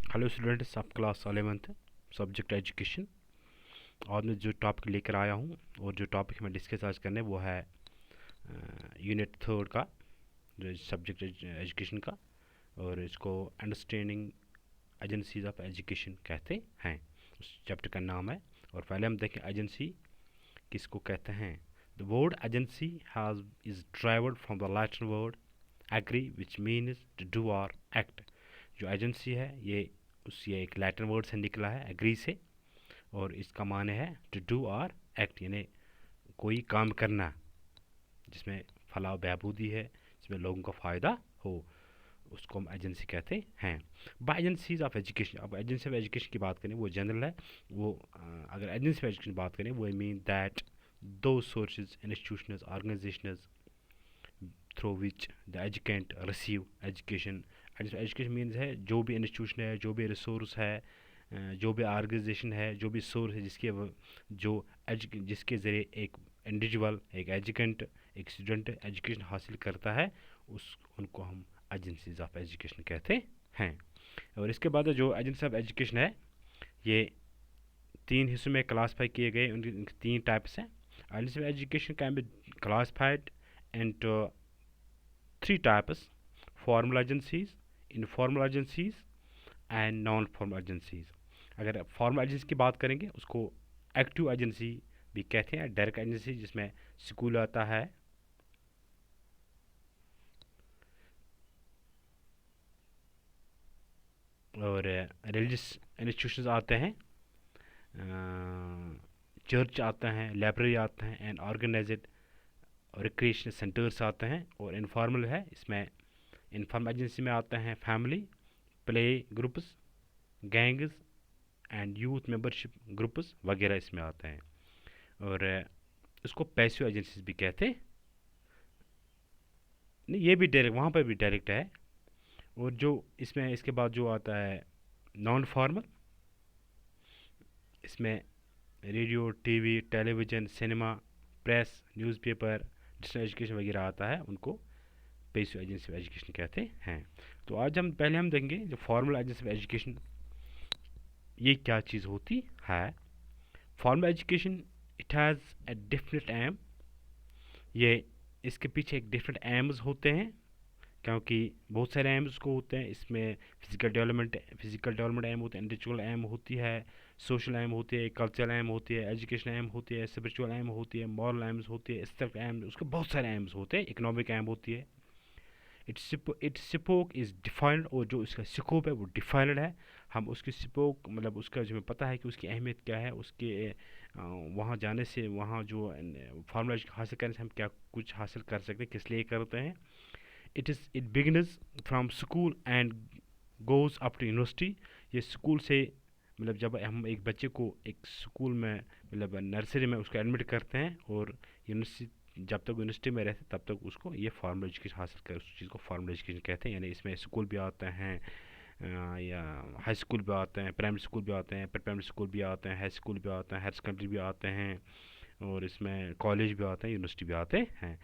Hello students of class 11th subject education. आज मैं जो टॉपिक लेकर आया हूँ और जो टॉपिक मैं डिस्कस आज करने वो है यूनिट थर्ड का जो सब्जेक्ट एजुकेशन का, और इसको अंडरस्टैंडिंग एजेंसीज ऑफ एजुकेशन कहते हैं। उस चैप्टर का नाम है। और पहले हम देखें एजेंसी किसको कहते हैं। The word agency has is derived from the Latin word agere which means to do or act. जो एजेंसी है ये एक लैटिन वर्ड से निकला है, एग्री से, और इसका माने है टू डू और एक्ट, यानी कोई काम करना जिसमें फलाह बहबूदी है, जिसमें लोगों का फ़ायदा हो, उसको हम एजेंसी कहते हैं। बाय एजेंसीज ऑफ एजुकेशन, अब एजेंसी ऑफ एजुकेशन की बात करें वो जनरल है। वो अगर एजेंसी ऑफ एजुकेशन की बात करें वो मीन दैट दो sources institutions organizations through which the educant receive education. Education means है जो भी इंस्टीट्यूशन है, जो भी रिसोर्स है, जो भी ऑर्गेनाइजेशन है, जो भी सोर्स है जिसके ज़रिए एक इंडिविजुअल, एक एजुकेंट, एक स्टूडेंट एजुकेशन हासिल करता है, उनको हम एजेंसीज ऑफ एजुकेशन कहते हैं। और इसके बाद जो एजेंसी ऑफ एजुकेशन है ये तीन हिस्सों में क्लासीफाई किए गए, उनके तीन टाइप्स हैं। Agency of education can be classified into three types: formal agencies, informal agencies and non formal agencies. अगर फॉर्मल एजेंसी की बात करेंगे उसको एक्टिव एजेंसी भी कहते हैं, डायरेक्ट एजेंसी जिसमें स्कूल आता है, और रिलीजियस इंस्टीट्यूशंस आते हैं, चर्च आते हैं, लाइब्रेरी आते हैं, एंड ऑर्गेनाइज्ड रिक्रिएशन सेंटर्स आते हैं। और इनफॉर्मल है, इसमें इनफॉर्मल एजेंसी में आते हैं family, play groups, gangs and youth membership groups वगैरह इसमें आते हैं। और इसको पैसिव एजेंसीज भी कहते हैं। नहीं, ये भी डायरेक्ट, वहाँ पर भी डायरेक्ट है। और जो इसमें इसके बाद जो आता है नॉन फॉर्मल, इसमें radio, TV, television, cinema, press, newspaper, digital education वगैरह आता है, उनको पैसिव एजेंसी ऑफ एजुकेशन कहते हैं। तो आज हम देखेंगे जो फॉर्मल एजेंसी ऑफ एजुकेशन ये क्या चीज़ होती है। Formal education it has a different aim, ये इसके पीछे एक डिफरेंट एम्स होते हैं, क्योंकि बहुत सारे एम्स को होते हैं। इसमें फिजिकल डेवलपमेंट एम होते हैं, इंटेलेक्चुअल एम होती है, सोशल एम होती है, कल्चरल एम होती है, एजुकेशन एम होती है, स्पिरिचुअल एम होती है, मॉरल एम्स होती है, एस्थेटिक एम, उसके बहुत सारे एम्स होते हैं, इकोनॉमिक एम होती है। इट्स स्कोप इज़ डिफाइंड, और जो इसका स्कोप है वो डिफाइंड है। हम उसकी स्कोप मतलब उसका जो हमें पता है कि उसकी अहमियत क्या है, उसके वहाँ जाने से, वहाँ जो फार्मूला हासिल करने से हम क्या कुछ हासिल कर सकते हैं, किस लिए करते हैं। It begins from school and goes up to university. ये स्कूल से मतलब जब हम एक बच्चे को एक स्कूल में मतलब नर्सरी में उसको एडमिट करते हैं, और यूनिवर्सिटी जब तक यूनिवर्सिटी में रहते तब तक उसको ये फॉर्मल एजुकेशन हासिल कर, उस चीज़ को फॉर्मल एजुकेशन कहते हैं। यानी इसमें स्कूल भी आते हैं, या हाई स्कूल भी आते हैं, प्राइमरी स्कूल भी आते हैं, प्राइमरी स्कूल भी आते हैं, हाई स्कूल भी आते हैं, हायर सेकेंडरी भी आते हैं, और इसमें कॉलेज भी आते हैं, यूनिवर्सिटी भी आते हैं।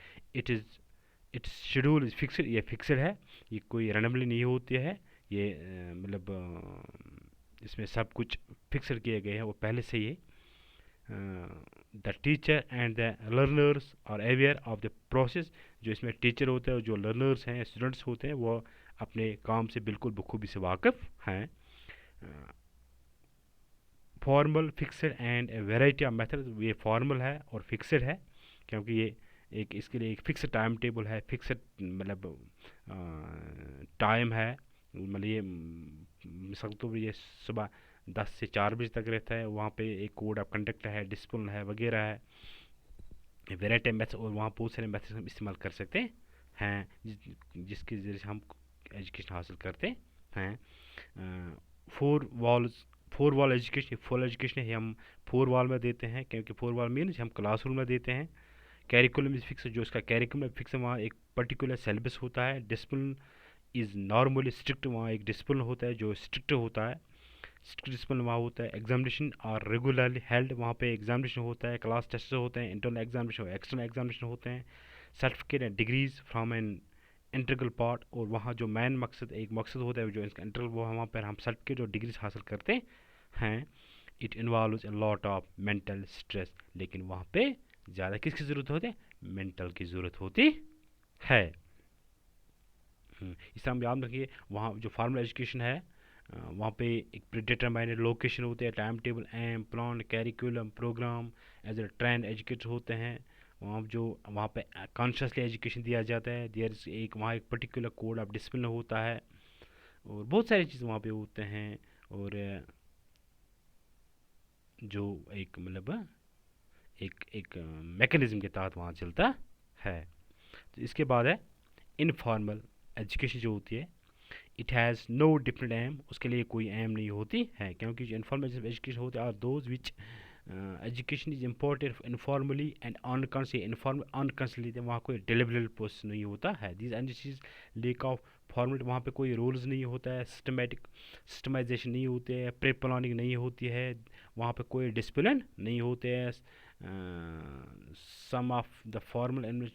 इट्स शेड्यूल इज़ फिक्सड, ये फिक्सड है, ये कोई रैंडमली नहीं होती है। ये इसमें सब कुछ फिक्सड किए गए हैं वो पहले से ही। The teacher and the learners are aware of the process. जो इसमें टीचर होते हैं और जो लर्नर्स हैं, स्टूडेंट्स होते हैं, वो अपने काम से बिल्कुल बखूबी से वाकिफ़ हैं। Formal, fixed and variety of method, ये फॉर्मल है और फिक्सड है, क्योंकि ये एक इसके लिए एक फिक्स टाइम टेबल है, फिक्सड मतलब टाइम है। मतलब ये मिसाल तो ये सुबह 10 से 4 बजे तक रहता है, वहाँ पे एक कोड ऑफ कंडक्ट है, डिसिप्लिन है वगैरह है, वेराइटी मेथड, और वहाँ बहुत सारे मेथड हम इस्तेमाल कर सकते हैं जिसके ज़रिए से हम एजुकेशन हासिल करते हैं। Four walls, four wall education, full education है हम फोर वॉल में देते हैं, क्योंकि फोर वॉल मीन्स हम क्लासरूम में देते हैं। कैरिकुलम इज़ फिक्स, जो इसका कैरिकुलम फिक्स है, वहाँ एक पर्टिकुलर सिलेबस होता है। डिसिप्लिन इज़ नॉर्मली स्ट्रिक्ट, वहाँ एक डिसिप्लिन होता है जो स्ट्रिक्ट होता है, स्ट्रिक्ट डिसिप्लिन वहाँ होता है। एग्जामिनेशन आर रेगुलरली हेल्ड, वहाँ पे एग्जामिनेशन होता है, क्लास टेस्ट होते हैं, इंटरनल एग्जामिनेशन, एक्सटर्नल एग्जामिनेशन होते हैं। Certificate and degrees from an integral part, और वहाँ जो मेन मकसद, एक मकसद होता है जो इसका इंटीग्रल, वो वहाँ पर हम सर्टिफिकेट और डिग्रीज हासिल करते हैं। It involves a lot of mental stress, लेकिन वहाँ पे ज़्यादा किसकी ज़रूरत होती है? मेंटल की ज़रूरत होती है। इस तरह हम याद रखिए, वहाँ जो फार्मल एजुकेशन है वहाँ पे एक प्रीडिटरमाइंड लोकेशन होते हैं, time table, aim, plan, curriculum, programme, as a trained educator होते हैं। वहाँ पे कॉन्शियसली एजुकेशन दिया जाता है। देयर इज एक वहाँ एक पर्टिकुलर कोड ऑफ डिसिप्लिन होता है, और बहुत सारी चीज़ वहाँ पे होते हैं। और जो एक मतलब एक एक मैकेनिज्म के तहत वहाँ चलता है। तो इसके बाद है इनफॉर्मल एजुकेशन जो होती है, it has no different aim, उसके लिए कोई एम नहीं होती है, क्योंकि जो इनफॉर्मल एजुकेशन होते हैं are those which education is imported informally and unconsciously. Informal unconsciously वहाँ कोई डिलिवरल प्रोसेस नहीं होता है। दिस एंड चीज़ लेक ऑफ फॉर्मेट, वहाँ पे कोई रूल्स नहीं होता है, सिस्टमाइजेशन नहीं होते है, प्री प्लानिंग नहीं होती है, वहाँ पे कोई डिसिप्लिन नहीं होते हैं। Some of the formal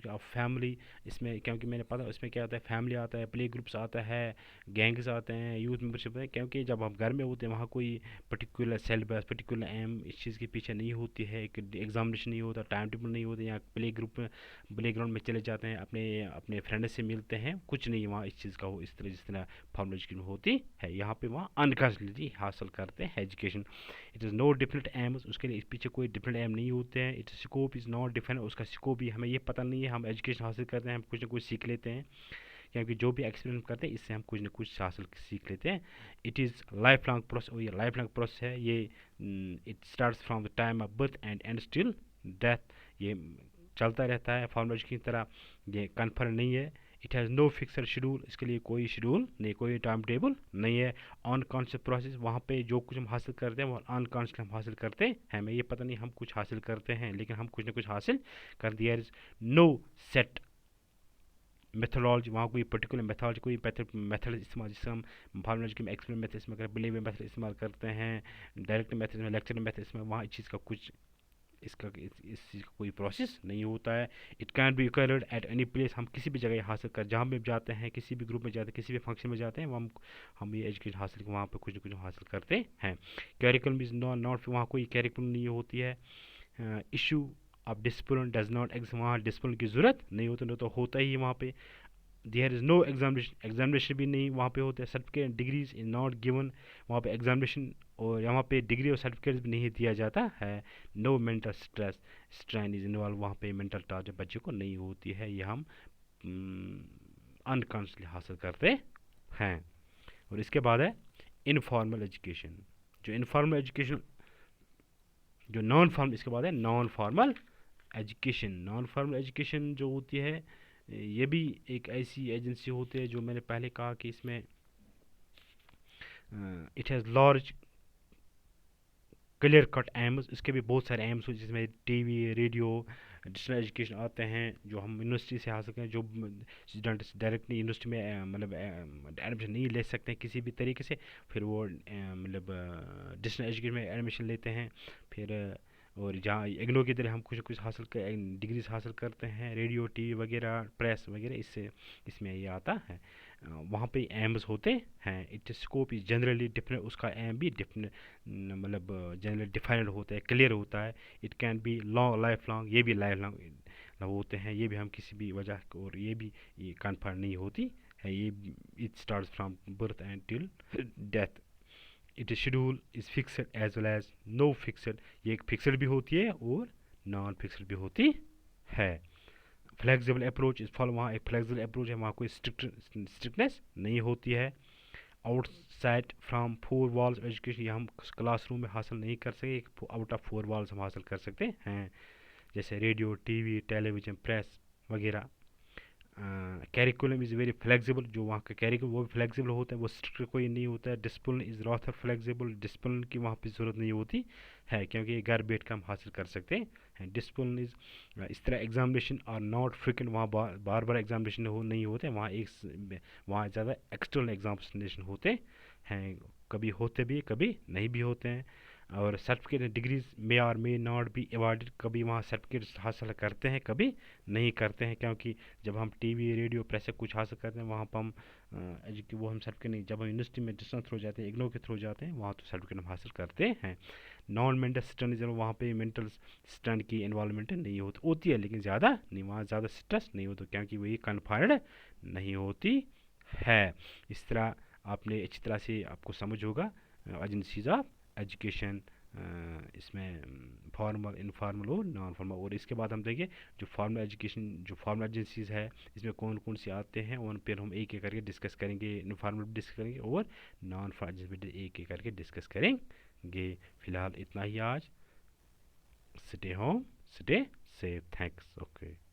of family, इसमें क्योंकि मैंने पता इसमें क्या आता है, फैमिली आता है, प्ले ग्रुप्स आता है, गैंग्स आते हैं, यूथ मेंबरशिप है, क्योंकि जब हम घर में होते हैं वहाँ कोई पर्टिकुलर सिलेबस, पर्टिकुलर एम इस चीज़ के पीछे नहीं होती है, एक एग्जामिनेशन नहीं होता, टाइम टेबल नहीं होता, या प्ले ग्रुप में प्ले ग्राउंड में चले जाते हैं, अपने अपने फ्रेंड से मिलते हैं, कुछ नहीं वहाँ इस चीज़ का हो इस तरह जिस तरह फॉर्मल एजुकेशन होती है। यहाँ पे वहाँ अनकॉन्शियसली हासिल करते हैं education. It is no different aims, उसके लिए इस पीछे कोई डिफरेंट एम नहीं होते हैं। It's scope is not different, उसका स्कोप भी हमें ये पता नहीं है। हम एजुकेशन हासिल करते हैं, हम कुछ ना कुछ सीख लेते हैं, क्योंकि जो भी एक्सपीरियंस करते हैं इससे हम कुछ ना कुछ हासिल सीख लेते हैं। It is life long process, और ये लाइफ लॉन्ग प्रोसेस है। ये it starts from the time of birth and and still death, ये चलता रहता है। फॉर्मल एजुकेशन की तरह ये कन्फर्म नहीं है। It has no fixed schedule, इसके लिए कोई शेड्यूल नहीं, कोई टाइम टेबल नहीं है। अनकॉन्शियस प्रोसेस, वहाँ पे जो कुछ हम हासिल करते हैं वो अनकॉन्शियस हम हासिल करते हैं, हमें ये पता नहीं हम कुछ हासिल करते हैं, लेकिन हम कुछ ना कुछ हासिल कर दिया। There is no set methodology, वहाँ कोई पर्टिकुलर मेथोडोलॉजी, कोई मेथड इस्तेमाल, जिससे हम फॉर्मल एजुकेशन में एक्सपेरिमेंट मेथड इस्तेमाल करते हैं, बिलीव मेथड इस्तेमाल करते हैं, डायरेक्ट मेथड में, लेक्चर मेथड इसमें, वहाँ इस चीज़ का कुछ इस चीज़ का कोई प्रोसेस नहीं होता है। It can be occurred at any place, हम किसी भी जगह हासिल कर, जहाँ भी जाते हैं, किसी भी ग्रुप में जाते हैं, किसी भी फंक्शन में जाते हैं, हम ये एजुकेशन हासिल वहाँ पर कुछ ना कुछ हासिल करते हैं। कैरिकुलम इज़ नॉट, वहाँ कोई कैरिकुलम नहीं होती है। Issue of discipline does not exist, वहाँ डिसिप्लिन की ज़रूरत नहीं होती, नहीं तो होता ही वहाँ पे। देयर इज़ नो एग्जामिनेशन भी नहीं वहाँ पे होते हैं। Certificate degrees is not given, वहाँ पे एग्जामिनेशन और यहाँ पे डिग्री और सर्टिफिकेट भी नहीं दिया जाता है। No mental strain is involve, वहाँ पे मेंटल टॉर्चर बच्चे को नहीं होती है, ये हम अनकॉन्शियसली हासिल करते हैं। और इसके बाद है इनफॉर्मल एजुकेशन। जो इनफॉर्मल एजुकेशन, जो नॉन फॉर्मल, इसके बाद है non formal education. Non formal education जो होती है, ये भी एक ऐसी एजेंसी होती है जो मैंने पहले कहा कि इसमें it has large clear cut AIIMS, इसके भी बहुत सारे एम्स हो, जिसमें टीवी, रेडियो, डिजिटल एजुकेशन आते हैं, जो हम यूनिवर्सिटी से आ सकते हैं, जो स्टूडेंट डायरेक्टली यूनिवर्सिटी में मतलब एडमिशन नहीं ले सकते हैं किसी भी तरीके से, फिर वो मतलब डिजिटल एजुकेशन में एडमिशन लेते हैं। फिर और जहाँ इग्नो की तरह हम कुछ कुछ हासिल कर डिग्रीज हासिल करते हैं, रेडियो, टीवी वगैरह, प्रेस वगैरह, इससे इसमें ये आता है। वहाँ पे एम्स होते हैं। It scope is generally different, उसका एम भी डिफरेंट मतलब जनरली डिफाइंड होता है, क्लियर होता है। It can be long, life long, ये भी लाइफ लॉन्ग होते हैं, ये भी हम किसी भी वजह, और ये भी ये कन्फर्म नहीं होती है। ये it start from birth and till death. It schedule is fixed as well as no fixed, ये एक फिक्सड भी होती है और नॉन फिक्सड भी होती है। फ्लेक्सिबल अप्रोच इस फॉलो, वहाँ एक फ्लेक्सिबल अप्रोच है, वहाँ कोई स्ट्रिक्टनेस नहीं होती है। Outside from four walls education, ये हम क्लासरूम में हासिल नहीं कर सके, आउट ऑफ फोर वॉल्स हम हासिल कर सकते हैं, जैसे रेडियो, टीवी, टेलीविज़न, प्रेस वगैरह। कैरिकुलम इज़ वेरी फ्लेक्सिबल, जो वहाँ का कैरिकुलम वो भी फ्लेक्सिबल होता है, वो स्ट्रिक्ट कोई नहीं होता है। Discipline is rather flexible, discipline की वहाँ पे ज़रूरत नहीं होती है, क्योंकि घर बैठ कर हम हासिल कर सकते हैं। डिसिप्लिन इज़ इस तरह एग्जामिनेशन आर नॉट फ्रिक्वेंट, वहाँ बार बार एग्जामिनेशन नहीं होते, वहाँ ज़्यादा एक्सटर्नल एग्जामिनेशन होते हैं, कभी होते भी कभी नहीं भी होते हैं। और सर्टिफिकेट डिग्रीज मे और मे नॉट बी अवॉर्डेड, कभी वहाँ सर्टिफिकेट हासिल करते हैं कभी नहीं करते हैं, क्योंकि जब हम टीवी रेडियो प्रेस से कुछ हासिल करते हैं वहाँ पर हम वो हम सर्टिफिकेट नहीं, जब हम यूनिवर्सिटी में डिस्टेंस थ्रू जाते हैं, इग्नो के थ्रू जाते हैं, वहाँ तो सर्टिफिकेट हम हासिल करते हैं। नॉन मेंटल स्टडीज वहाँ पे मेंटल स्टडी की इन्वॉल्वमेंट नहीं होती है, लेकिन ज़्यादा नहीं, वहाँ ज़्यादा स्ट्रेस नहीं होता क्योंकि वही कन्फाइंड नहीं होती है। इस तरह आपने अच्छी तरह से आपको समझ होगा एजेंसीज ऑफ एजुकेशन, इसमें फॉर्मल, इनफॉर्मल और नॉन फॉर्मल। और इसके बाद हम देखेंगे जो फॉर्मल एजुकेशन, जो फॉर्मल एजेंसीज है इसमें कौन कौन से आते हैं, उन पर हम एक एक करके डिस्कस करेंगे, इनफॉर्मल भी डिस्कस करेंगे और नॉन फॉर्मल एजेंसी एक एक करके डिस्कस करेंगे। फिलहाल इतना ही आज। Stay home, stay safe, thanks, okay.